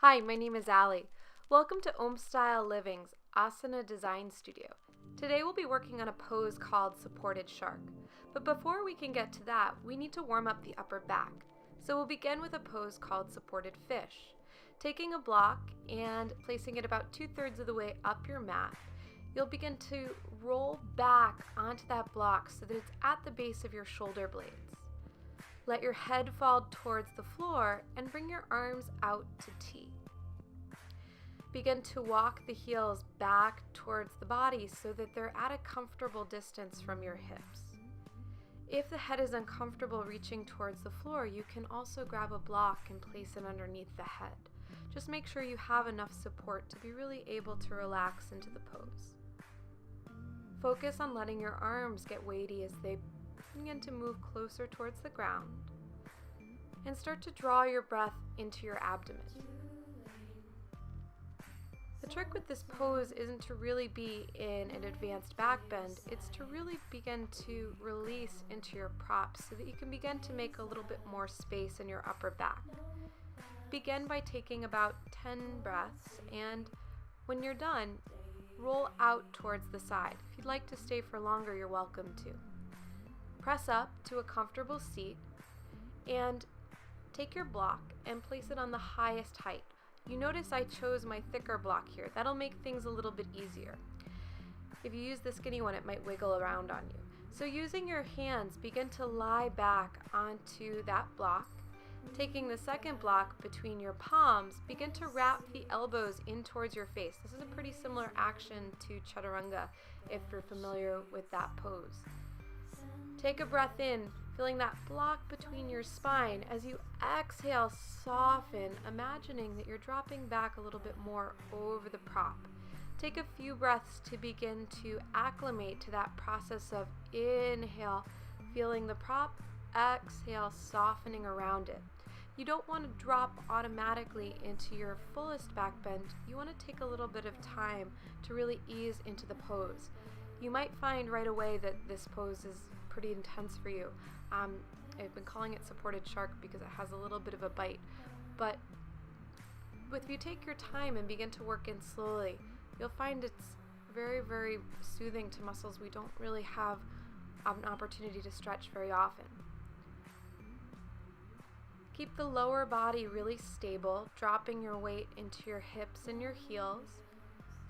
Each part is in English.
Hi, my name is Allie. Welcome to OhmStyle Living's Asana Design Studio. Today we'll be working on a pose called Supported Shark. But before we can get to that, we need to warm up the upper back. So we'll begin with a pose called Supported Fish. Taking a block and placing it about 2/3 of the way up your mat, you'll begin to roll back onto that block so that it's at the base of your shoulder blades. Let your head fall towards the floor and bring your arms out to T. Begin to walk the heels back towards the body so that they're at a comfortable distance from your hips. If the head is uncomfortable reaching towards the floor, you can also grab a block and place it underneath the head. Just make sure you have enough support to be really able to relax into the pose. Focus on letting your arms get weighty as they begin to move closer towards the ground, and start to draw your breath into your abdomen. The trick with this pose isn't to really be in an advanced back bend, it's to really begin to release into your props so that you can begin to make a little bit more space in your upper back. Begin by taking about 10 breaths, and when you're done, roll out towards the side. If you'd like to stay for longer, you're welcome to. Press up to a comfortable seat and take your block and place it on the highest height. You notice I chose my thicker block here. That'll make things a little bit easier. If you use the skinny one, it might wiggle around on you. So using your hands, begin to lie back onto that block. Taking the second block between your palms, begin to wrap the elbows in towards your face. This is a pretty similar action to chaturanga if you're familiar with that pose. Take a breath in, feeling that block between your spine. As you exhale, soften, imagining that you're dropping back a little bit more over the prop. Take a few breaths to begin to acclimate to that process of inhale, feeling the prop, exhale, softening around it. You don't want to drop automatically into your fullest back bend. You want to take a little bit of time to really ease into the pose. You might find right away that this pose is pretty intense for you. I've been calling it supported shark because it has a little bit of a bite. But if you take your time and begin to work in slowly, you'll find it's very, very soothing to muscles we don't really have an opportunity to stretch very often. Keep the lower body really stable, dropping your weight into your hips and your heels.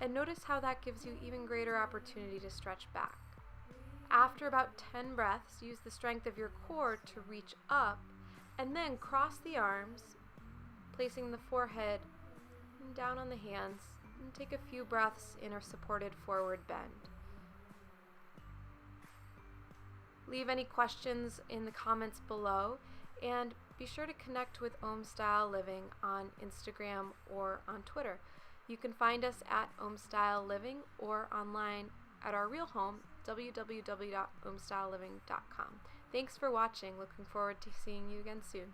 And notice how that gives you even greater opportunity to stretch back. After about 10 breaths, use the strength of your core to reach up, and then cross the arms, placing the forehead down on the hands, and take a few breaths in a supported forward bend. Leave any questions in the comments below, and be sure to connect with OhmStyle Living on Instagram or on Twitter. You can find us at OhmStyle Living or online at our real home, www.ohmstyleliving.com. Thanks for watching. Looking forward to seeing you again soon.